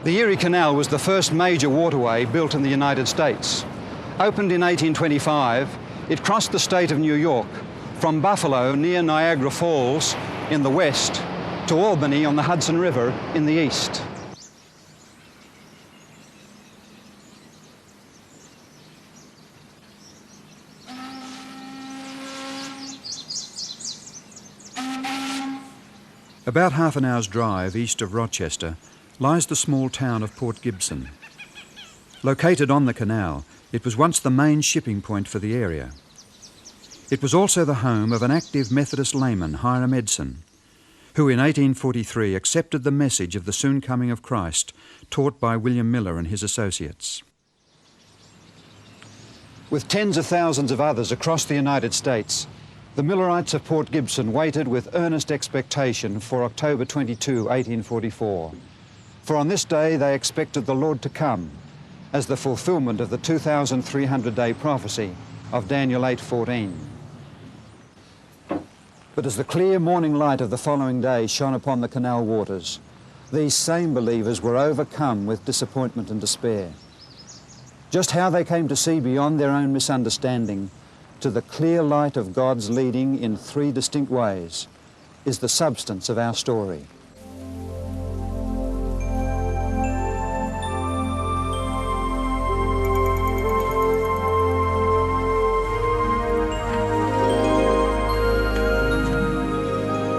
The Erie Canal was the first major waterway built in the United States. Opened in 1825, it crossed the state of New York from Buffalo near Niagara Falls in the west to Albany on the Hudson River in the east. About half an hour's drive east of Rochester lies the small town of Port Gibson. Located on the canal, it was once the main shipping point for the area. It was also the home of an active Methodist layman, Hiram Edson, who in 1843 accepted the message of the soon coming of Christ taught by William Miller and his associates. With tens of thousands of others across the United States, the Millerites of Port Gibson waited with earnest expectation for October 22, 1844. For on this day they expected the Lord to come as the fulfillment of the 2,300-day prophecy of Daniel 8:14. But as the clear morning light of the following day shone upon the canal waters, these same believers were overcome with disappointment and despair. Just how they came to see beyond their own misunderstanding to the clear light of God's leading in three distinct ways is the substance of our story.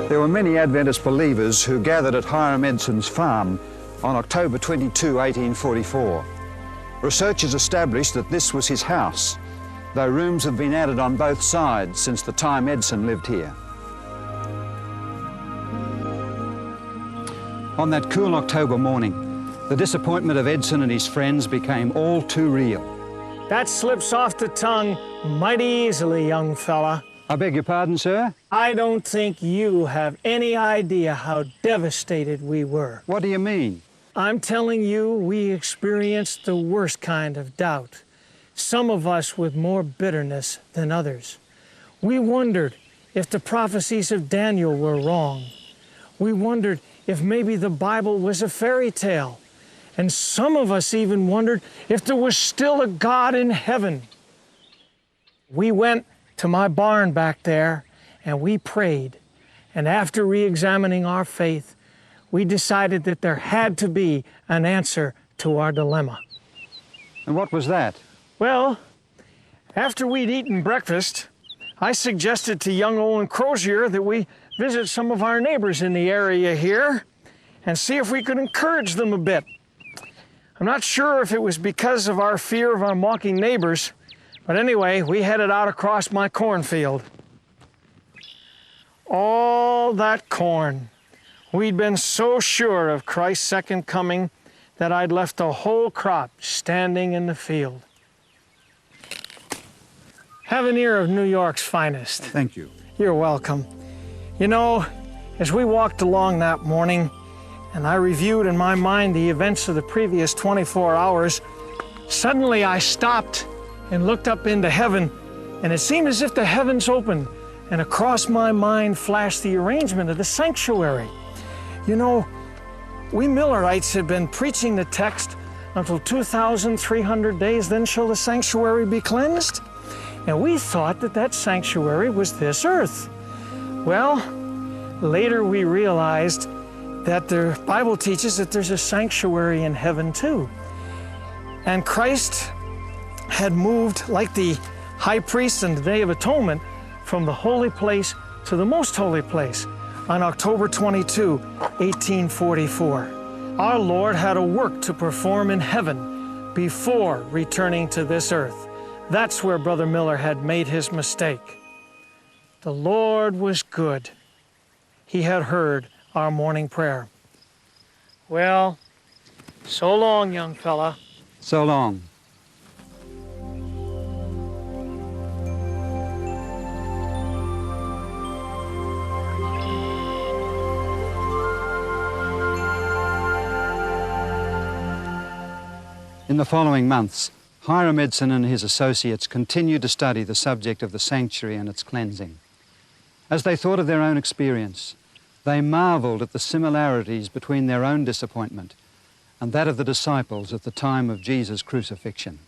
There were many Adventist believers who gathered at Hiram Edson's farm on October 22, 1844. Researchers established that this was his house, though rooms have been added on both sides since the time Edson lived here. On that cool October morning, the disappointment of Edson and his friends became all too real. That slips off the tongue mighty easily, young fella. I beg your pardon, sir? I don't think you have any idea how devastated we were. What do you mean? I'm telling you, we experienced the worst kind of doubt. Some of us with more bitterness than others. We wondered if the prophecies of Daniel were wrong. We wondered if maybe the Bible was a fairy tale. And some of us even wondered if there was still a God in heaven. We went to my barn back there and we prayed. And after re-examining our faith, we decided that there had to be an answer to our dilemma. And what was that? Well, after we'd eaten breakfast, I suggested to young Olin Crozier that we visit some of our neighbors in the area here and see if we could encourage them a bit. I'm not sure if it was because of our fear of our mocking neighbors, but anyway, we headed out across my cornfield. All that corn. We'd been so sure of Christ's second coming that I'd left the whole crop standing in the field. Have an ear of New York's finest. Thank you. You're welcome. You know, as we walked along that morning, and I reviewed in my mind the events of the previous 24 hours, suddenly I stopped and looked up into heaven, and it seemed as if the heavens opened, and across my mind flashed the arrangement of the sanctuary. You know, we Millerites had been preaching the text until 2,300 days, then shall the sanctuary be cleansed. And we thought that that sanctuary was this earth. Well, later we realized that the Bible teaches that there's a sanctuary in heaven too. And Christ had moved like the high priest in the Day of Atonement from the holy place to the most holy place on October 22, 1844. Our Lord had a work to perform in heaven before returning to this earth. That's where Brother Miller had made his mistake. The Lord was good. He had heard our morning prayer. Well, so long, young fella. So long. In the following months, Hiram Edson and his associates continued to study the subject of the sanctuary and its cleansing. As they thought of their own experience, they marveled at the similarities between their own disappointment and that of the disciples at the time of Jesus' crucifixion.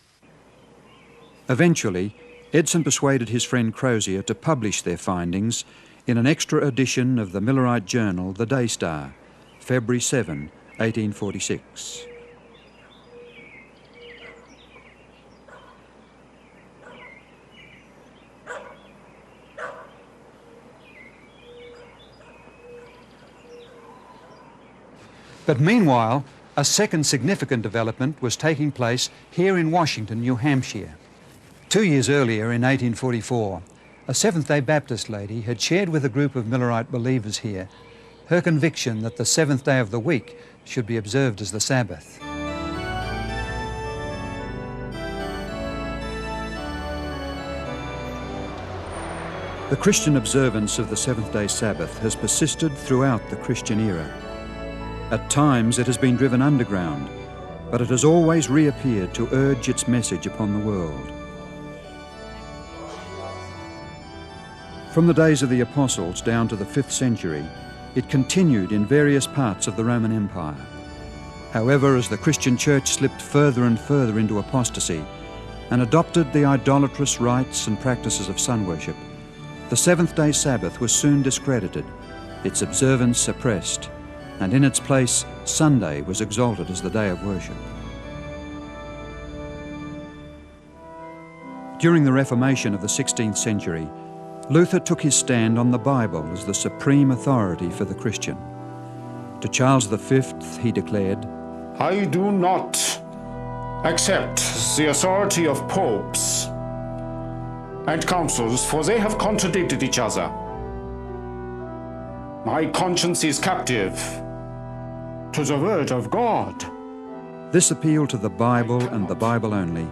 Eventually, Edson persuaded his friend Crozier to publish their findings in an extra edition of the Millerite journal, The Day Star, February 7, 1846. But meanwhile, a second significant development was taking place here in Washington, New Hampshire. 2 years earlier, in 1844, a Seventh-day Baptist lady had shared with a group of Millerite believers here her conviction that the seventh day of the week should be observed as the Sabbath. The Christian observance of the seventh-day Sabbath has persisted throughout the Christian era. At times it has been driven underground, but it has always reappeared to urge its message upon the world. From the days of the Apostles down to the 5th century, it continued in various parts of the Roman Empire. However, as the Christian Church slipped further and further into apostasy and adopted the idolatrous rites and practices of sun worship, the seventh-day Sabbath was soon discredited, its observance suppressed, and in its place, Sunday was exalted as the day of worship. During the Reformation of the 16th century, Luther took his stand on the Bible as the supreme authority for the Christian. To Charles V, he declared, I do not accept the authority of popes and councils, for they have contradicted each other. My conscience is captive to the word of God. This appeal to the Bible and the Bible only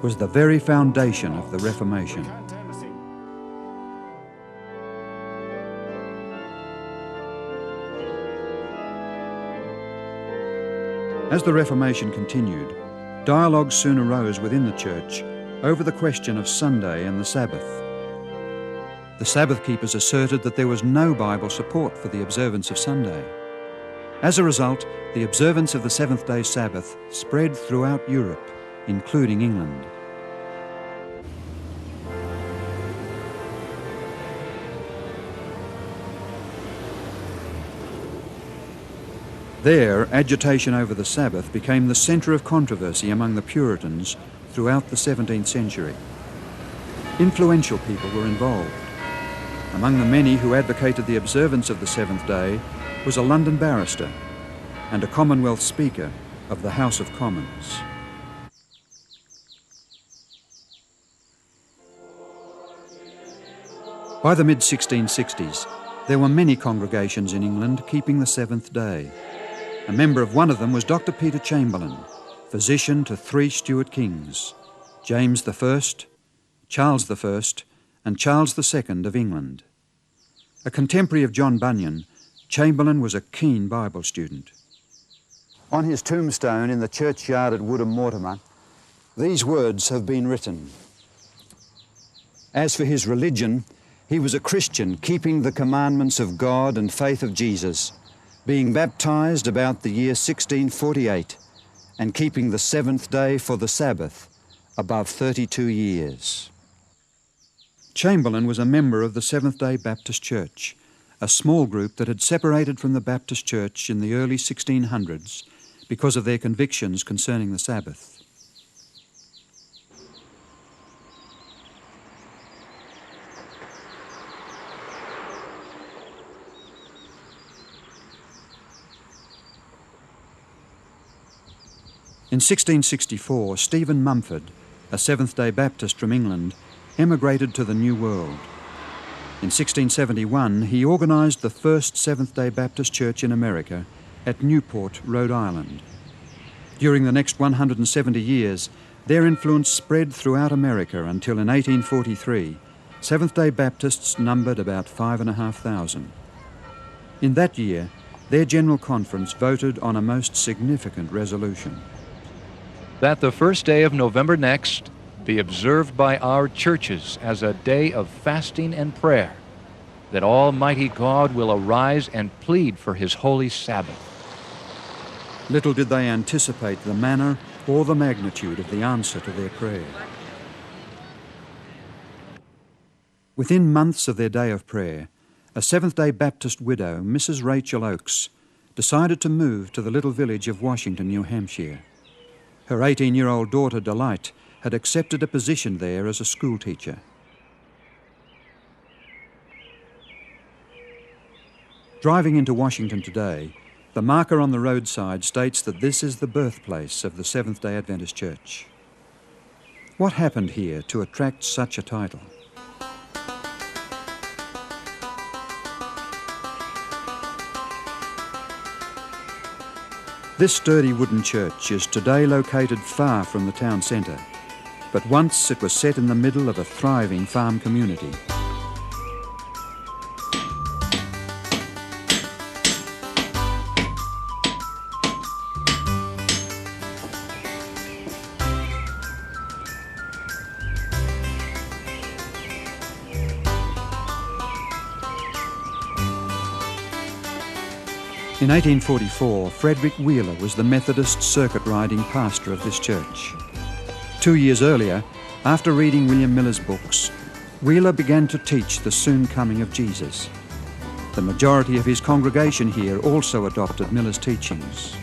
was the very foundation of the Reformation. As the Reformation continued, dialogues soon arose within the Church over the question of Sunday and the Sabbath. The Sabbath keepers asserted that there was no Bible support for the observance of Sunday. As a result, the observance of the seventh-day Sabbath spread throughout Europe, including England. There, agitation over the Sabbath became the centre of controversy among the Puritans throughout the 17th century. Influential people were involved. Among the many who advocated the observance of the seventh day was a London barrister and a Commonwealth Speaker of the House of Commons. By the mid-1660s, there were many congregations in England keeping the seventh day. A member of one of them was Dr. Peter Chamberlain, physician to 3 Stuart kings, James I, Charles I, and Charles II of England. A contemporary of John Bunyan, Chamberlain was a keen Bible student. On his tombstone in the churchyard at Woodham Mortimer, these words have been written. As for his religion, he was a Christian, keeping the commandments of God and faith of Jesus, being baptized about the year 1648 and keeping the seventh day for the Sabbath above 32 years. Chamberlain was a member of the Seventh-day Baptist Church, a small group that had separated from the Baptist Church in the early 1600s because of their convictions concerning the Sabbath. In 1664, Stephen Mumford, a Seventh-day Baptist from England, emigrated to the New World. In 1671, he organised the first Seventh-day Baptist Church in America at Newport, Rhode Island. During the next 170 years, their influence spread throughout America until in 1843, Seventh-day Baptists numbered about 5,500. In that year, their General Conference voted on a most significant resolution. That the first day of November next be observed by our churches as a day of fasting and prayer, that Almighty God will arise and plead for His holy Sabbath. Little did they anticipate the manner or the magnitude of the answer to their prayer. Within months of their day of prayer, a Seventh-day Baptist widow, Mrs. Rachel Oakes, decided to move to the little village of Washington, New Hampshire. Her 18-year-old daughter, Delight, had accepted a position there as a schoolteacher. Driving into Washington today, the marker on the roadside states that this is the birthplace of the Seventh-day Adventist Church. What happened here to attract such a title? This sturdy wooden church is today located far from the town centre, but once it was set in the middle of a thriving farm community. In 1844, Frederick Wheeler was the Methodist circuit-riding pastor of this church. 2 years earlier, after reading William Miller's books, Wheeler began to teach the soon coming of Jesus. The majority of his congregation here also adopted Miller's teachings.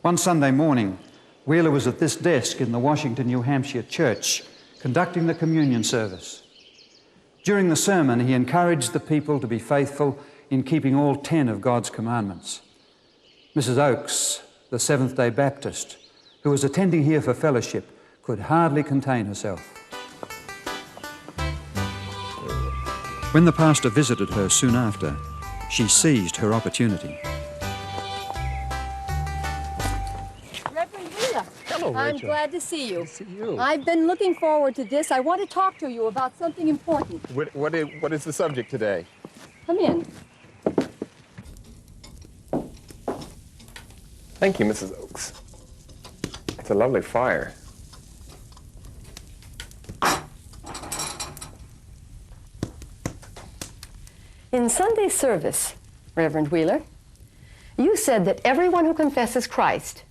One Sunday morning, Wheeler was at this desk in the Washington, New Hampshire church, conducting the communion service. During the sermon, he encouraged the people to be faithful in keeping all 10 of God's commandments. Mrs. Oakes, the Seventh-day Baptist, who was attending here for fellowship, could hardly contain herself. When the pastor visited her soon after, she seized her opportunity. Hello, I'm Rachel. glad to see you. Good to see you. I've been looking forward to this. I want to talk to you about something important. What is the subject today? Come in. Thank you, Mrs. Oakes. It's a lovely fire. In Sunday service, Reverend Wheeler, you said that everyone who confesses Christ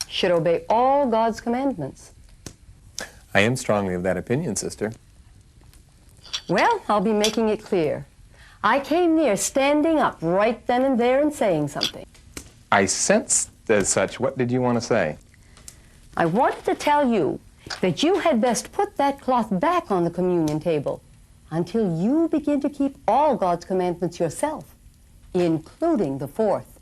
should obey all God's commandments. I am strongly of that opinion, sister. Well, I'll be making it clear. I came near standing up right then and there and saying something. I sensed as such. What did you want to say? I wanted to tell you that you had best put that cloth back on the communion table until you begin to keep all God's commandments yourself, including the fourth.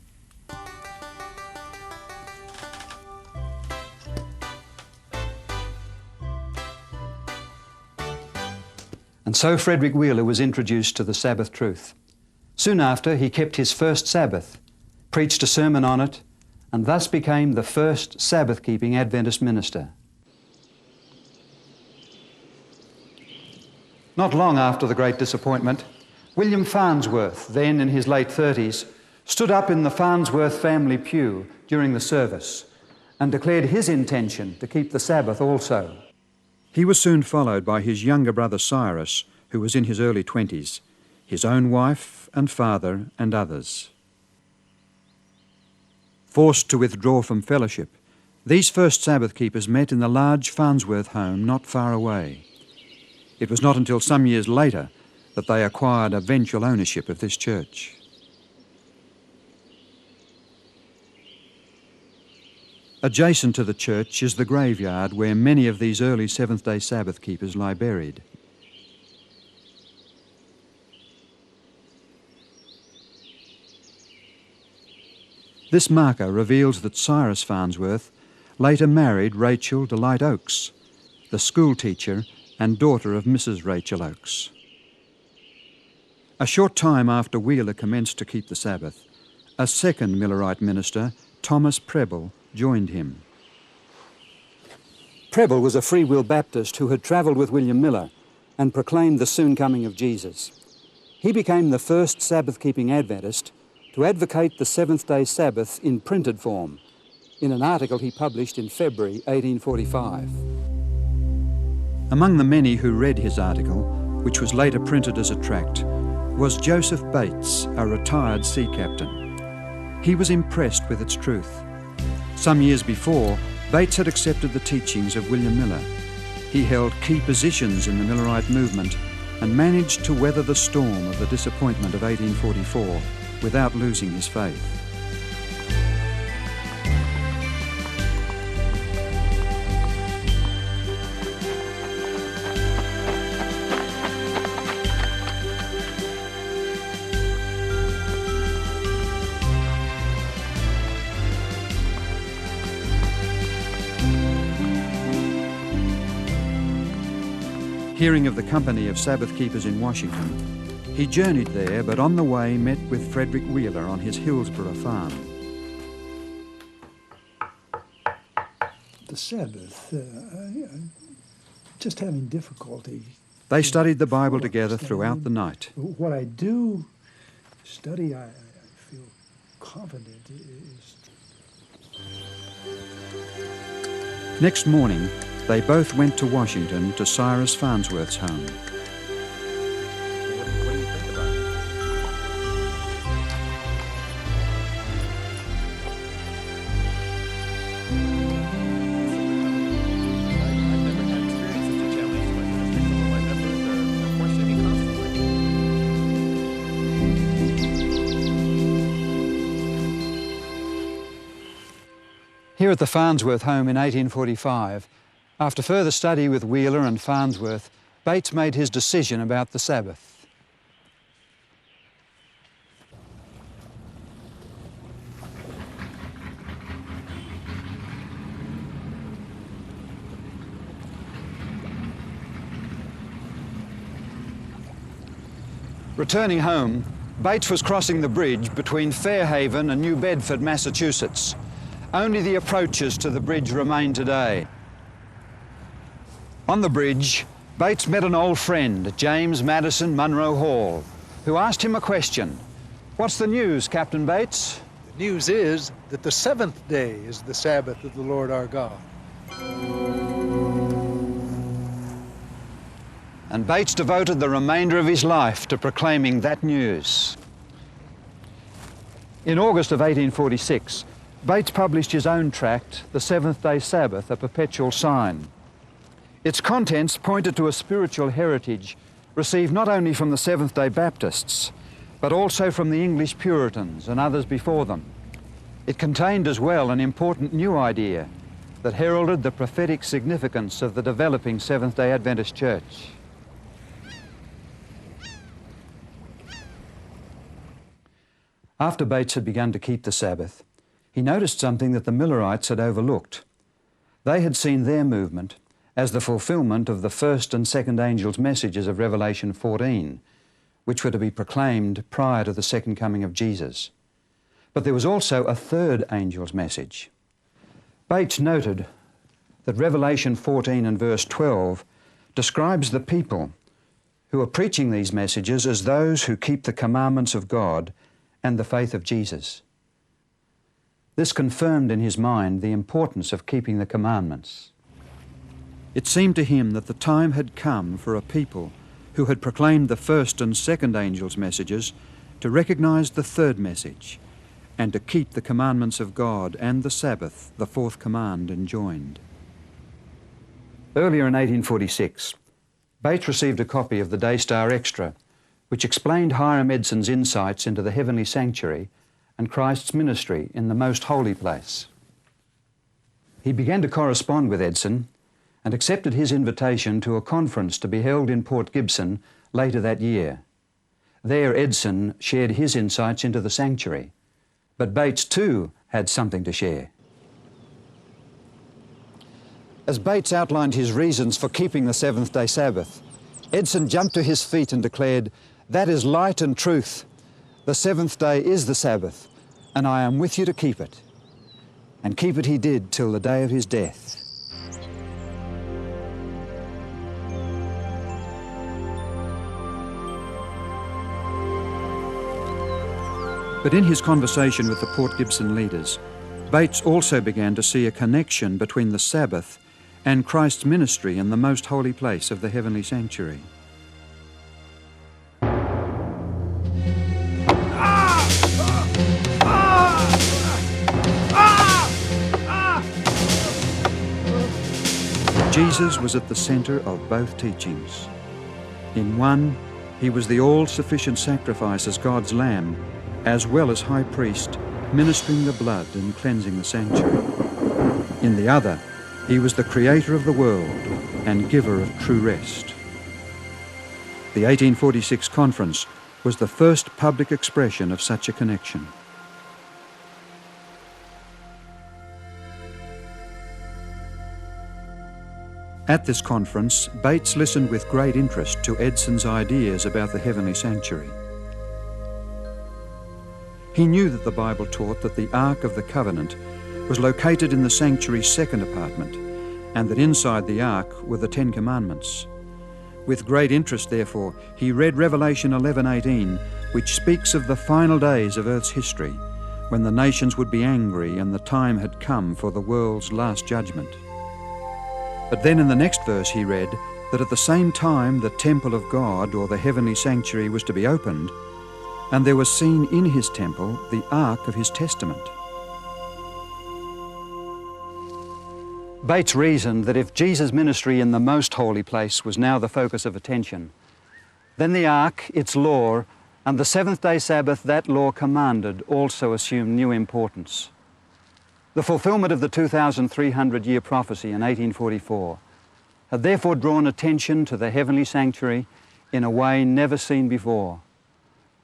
And so Frederick Wheeler was introduced to the Sabbath truth. Soon after, he kept his first Sabbath, preached a sermon on it, and thus became the first Sabbath-keeping Adventist minister. Not long after the Great Disappointment, William Farnsworth, then in his late 30s, stood up in the Farnsworth family pew during the service and declared his intention to keep the Sabbath also. He was soon followed by his younger brother Cyrus, who was in his early 20s, his own wife and father and others. Forced to withdraw from fellowship, these first Sabbath keepers met in the large Farnsworth home not far away. It was not until some years later that they acquired eventual ownership of this church. Adjacent to the church is the graveyard where many of these early Seventh-day Sabbath keepers lie buried. This marker reveals that Cyrus Farnsworth later married Rachel Delight Oakes, the school teacher and daughter of Mrs. Rachel Oakes. A short time after Wheeler commenced to keep the Sabbath, a second Millerite minister, Thomas Preble, joined him. Preble was a Free-Will Baptist who had travelled with William Miller and proclaimed the soon coming of Jesus. He became the first Sabbath-keeping Adventist to advocate the Seventh-day Sabbath in printed form in an article he published in February 1845. Among the many who read his article which was later printed as a tract, was Joseph Bates, a retired sea captain. He was impressed with its truth. Some years before, Bates had accepted the teachings of William Miller. He held key positions in the Millerite movement and managed to weather the storm of the disappointment of 1844 without losing his faith. Hearing of the company of Sabbath keepers in Washington, he journeyed there, but on the way met with Frederick Wheeler on his Hillsborough farm. The Sabbath, just having difficulty. They studied the Bible together throughout the night. What I do study, I feel confident is... Next morning, they both went to Washington to Cyrus Farnsworth's home. What do you think about it? I've never had experienced such a challenge to my ministry. Some of my members are questioning me constantly. Here at the Farnsworth home in 1845, after further study with Wheeler and Farnsworth, Bates made his decision about the Sabbath. Returning home, Bates was crossing the bridge between Fairhaven and New Bedford, Massachusetts. Only the approaches to the bridge remain today. On the bridge, Bates met an old friend, James Madison Munro Hall, who asked him a question. "What's the news, Captain Bates?" The news is that the seventh day is the Sabbath of the Lord our God. And Bates devoted the remainder of his life to proclaiming that news. In August of 1846, Bates published his own tract, The Seventh-day Sabbath, a Perpetual Sign. Its contents pointed to a spiritual heritage received not only from the Seventh-day Baptists, but also from the English Puritans and others before them. It contained as well an important new idea that heralded the prophetic significance of the developing Seventh-day Adventist Church. After Bates had begun to keep the Sabbath, he noticed something that the Millerites had overlooked. They had seen their movement as the fulfillment of the first and second angels' messages of Revelation 14, which were to be proclaimed prior to the second coming of Jesus. But there was also a third angel's message. Bates noted that Revelation 14 and verse 12 describes the people who are preaching these messages as those who keep the commandments of God and the faith of Jesus. This confirmed in his mind the importance of keeping the commandments. It seemed to him that the time had come for a people who had proclaimed the first and second angels' messages to recognize the third message and to keep the commandments of God and the Sabbath, the fourth command, enjoined. Earlier in 1846, Bates received a copy of the Daystar Extra, which explained Hiram Edson's insights into the heavenly sanctuary and Christ's ministry in the most holy place. He began to correspond with Edson and accepted his invitation to a conference to be held in Port Gibson later that year. There, Edson shared his insights into the sanctuary, but Bates too had something to share. As Bates outlined his reasons for keeping the seventh-day Sabbath, Edson jumped to his feet and declared, "That is light and truth. The seventh day is the Sabbath, and I am with you to keep it." And keep it he did till the day of his death. But in his conversation with the Port Gibson leaders, Bates also began to see a connection between the Sabbath and Christ's ministry in the most holy place of the heavenly sanctuary. Jesus was at the centre of both teachings. In one, he was the all-sufficient sacrifice as God's Lamb, as well as High Priest, ministering the blood and cleansing the sanctuary. In the other, he was the creator of the world and giver of true rest. The 1846 conference was the first public expression of such a connection. At this conference, Bates listened with great interest to Edson's ideas about the heavenly sanctuary. He knew that the Bible taught that the Ark of the Covenant was located in the sanctuary's second apartment, and that inside the Ark were the Ten Commandments. With great interest, therefore, he read Revelation 11:18, which speaks of the final days of Earth's history, when the nations would be angry and the time had come for the world's last judgment. But then in the next verse he read that at the same time the temple of God, or the heavenly sanctuary, was to be opened, and there was seen in his temple the ark of his testament. Bates reasoned that if Jesus' ministry in the most holy place was now the focus of attention, then the ark, its law, and the seventh-day Sabbath that law commanded also assumed new importance. The fulfillment of the 2,300-year prophecy in 1844 had therefore drawn attention to the heavenly sanctuary in a way never seen before.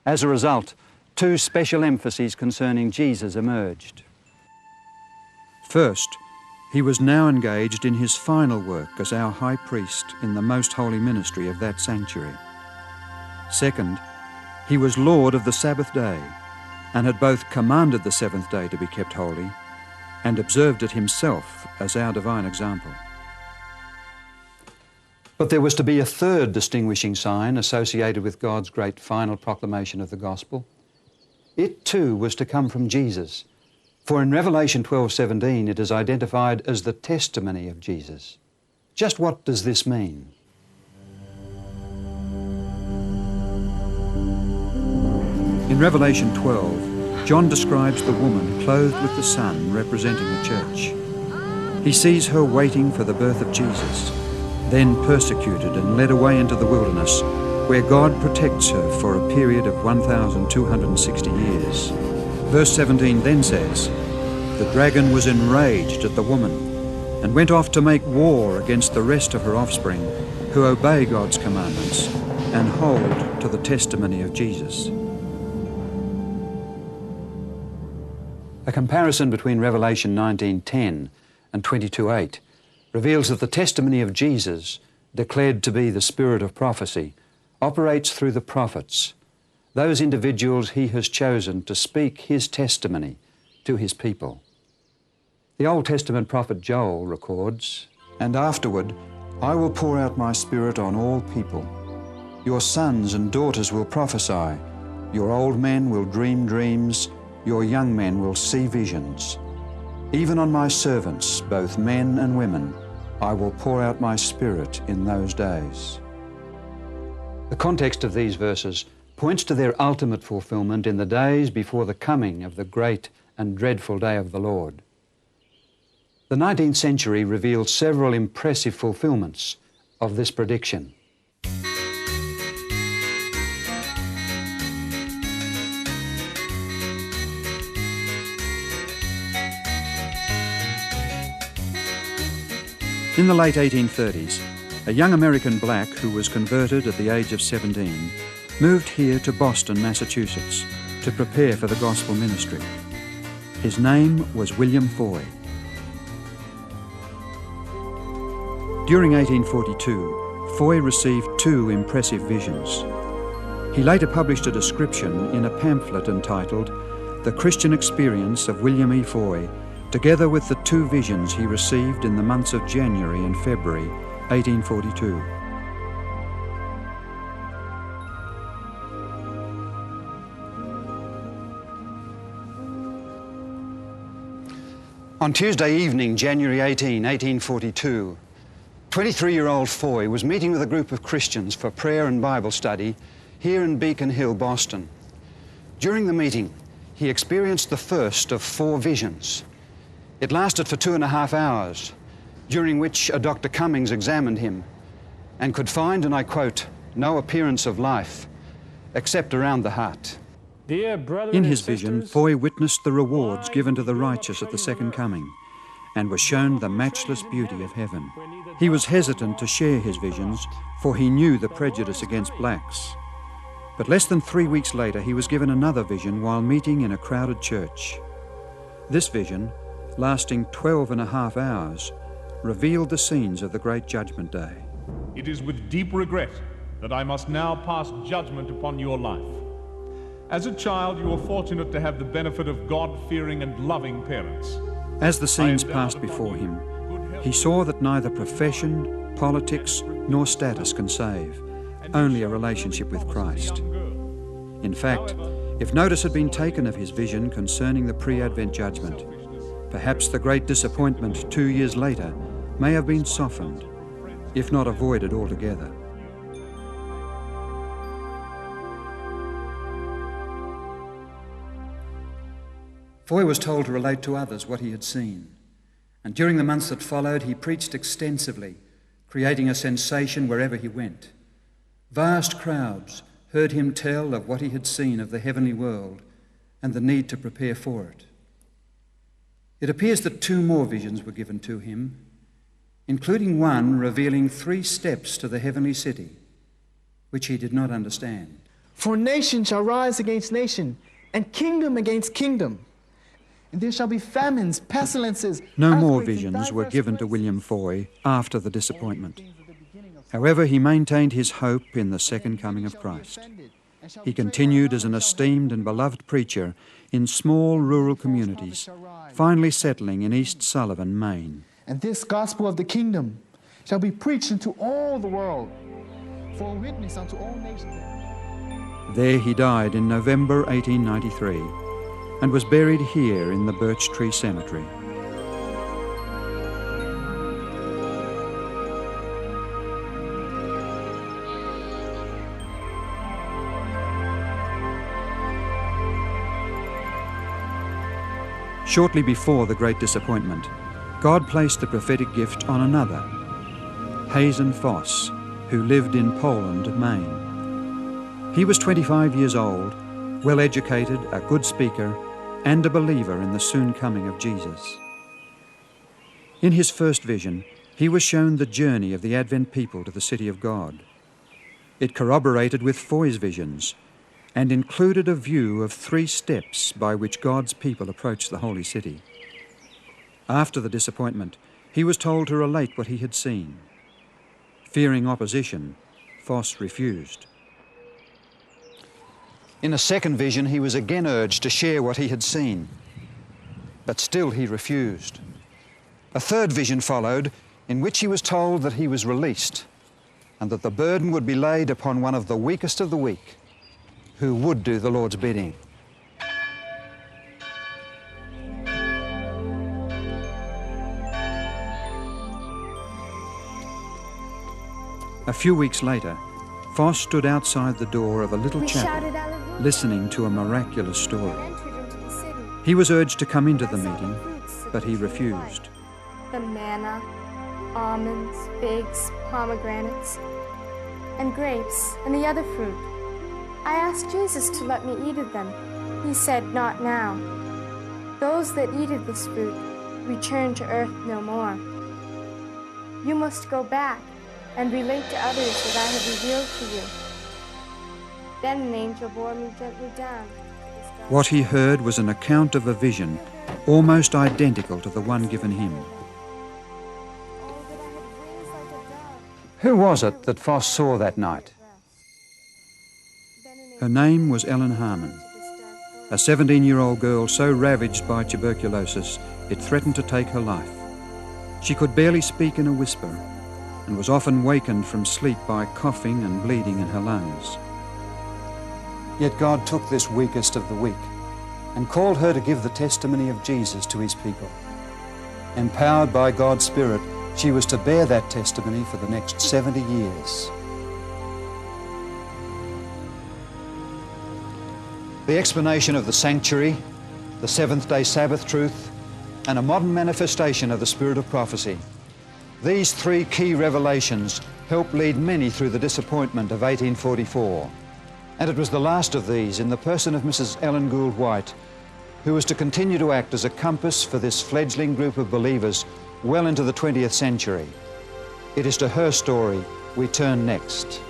As a result, two special emphases concerning Jesus emerged. First, he was now engaged in his final work as our high priest in the most holy ministry of that sanctuary. Second, he was Lord of the Sabbath day and had both commanded the seventh day to be kept holy and observed it himself as our divine example. But there was to be a third distinguishing sign associated with God's great final proclamation of the gospel. It too was to come from Jesus, for in Revelation 12:17 it is identified as the testimony of Jesus. Just what does this mean? In Revelation 12, John describes the woman clothed with the sun representing the church. He sees her waiting for the birth of Jesus, then persecuted and led away into the wilderness, where God protects her for a period of 1,260 years. Verse 17 then says, "The dragon was enraged at the woman and went off to make war against the rest of her offspring, who obey God's commandments and hold to the testimony of Jesus." A comparison between Revelation 19:10 and 22:8 reveals that the testimony of Jesus, declared to be the spirit of prophecy, operates through the prophets, those individuals he has chosen to speak his testimony to his people. The Old Testament prophet Joel records, "And afterward I will pour out my spirit on all people. Your sons and daughters will prophesy, your old men will dream dreams, your young men will see visions. Even on my servants, both men and women, I will pour out my spirit in those days." The context of these verses points to their ultimate fulfillment in the days before the coming of the great and dreadful day of the Lord. The 19th century revealed several impressive fulfillments of this prediction. In the late 1830s, a young American black who was converted at the age of 17 moved here to Boston, Massachusetts, to prepare for the gospel ministry. His name was William Foy. During 1842, Foy received two impressive visions. He later published a description in a pamphlet entitled "The Christian Experience of William E. Foy," together with the two visions he received in the months of January and February 1842. On Tuesday evening, January 18, 1842, 23-year-old Foy was meeting with a group of Christians for prayer and Bible study here in Beacon Hill, Boston. During the meeting, he experienced the first of 4 visions. It lasted for 2.5 hours. during which a Dr. Cummings examined him and could find, and I quote, "no appearance of life except around the heart." In his vision, Foy witnessed the rewards given to the righteous at the second coming and was shown the matchless beauty of heaven. He was hesitant to share his visions, for he knew the prejudice against blacks. But less than 3 weeks later, he was given another vision while meeting in a crowded church. This vision, lasting 12.5 hours, revealed the scenes of the Great Judgment Day. It is with deep regret that I must now pass judgment upon your life. As a child, you were fortunate to have the benefit of God-fearing and loving parents. As the scenes passed before him, he saw that neither profession, politics, nor status can save, only a relationship with Christ. In fact, if notice had been taken of his vision concerning the pre-Advent judgment, perhaps the great disappointment 2 years later may have been softened, if not avoided altogether. Foy was told to relate to others what he had seen, and during the months that followed, he preached extensively, creating a sensation wherever he went. Vast crowds heard him tell of what he had seen of the heavenly world and the need to prepare for it. It appears that 2 more visions were given to him, including one revealing 3 steps to the heavenly city, which he did not understand. For nation shall rise against nation, and kingdom against kingdom. And there shall be famines, pestilences. No more visions were given to William Foy after the disappointment. However, he maintained his hope in the second coming of Christ. He continued as an esteemed and beloved preacher in small rural communities, finally settling in East Sullivan, Maine. And this gospel of the kingdom shall be preached into all the world, for a witness unto all nations. There he died in November 1893 and was buried here in the Birch Tree Cemetery. Shortly before the Great Disappointment, God placed the prophetic gift on another, Hazen Foss, who lived in Poland, Maine. He was 25 years old, well-educated, a good speaker, and a believer in the soon coming of Jesus. In his first vision, he was shown the journey of the Advent people to the city of God. It corroborated with Foy's visions and included a view of 3 steps by which God's people approach the holy city. After the disappointment, he was told to relate what he had seen. Fearing opposition, Foss refused. In a second vision, he was again urged to share what he had seen, but still he refused. A third vision followed, in which he was told that he was released and that the burden would be laid upon one of the weakest of the weak, who would do the Lord's bidding. A few weeks later, Foss stood outside the door of a little chapel, listening to a miraculous story. He was urged to come into the meeting, but he refused. The manna, almonds, figs, pomegranates, and grapes, and the other fruit. I asked Jesus to let me eat of them. He said, "Not now. Those that eat of this fruit return to earth no more. You must go back and relate to others what I have revealed to you." Then an angel bore me gently down. What he heard was an account of a vision almost identical to the one given him. Who was it that Foss saw that night? Her name was Ellen Harmon, a 17-year-old girl so ravaged by tuberculosis it threatened to take her life. She could barely speak in a whisper and was often wakened from sleep by coughing and bleeding in her lungs. Yet God took this weakest of the weak and called her to give the testimony of Jesus to his people. Empowered by God's Spirit, she was to bear that testimony for the next 70 years. The explanation of the sanctuary, the seventh-day Sabbath truth, and a modern manifestation of the spirit of prophecy These three key revelations helped lead many through the disappointment of 1844. And it was the last of these, in the person of Mrs. Ellen Gould White, who was to continue to act as a compass for this fledgling group of believers well into the 20th century. It is to her story we turn next.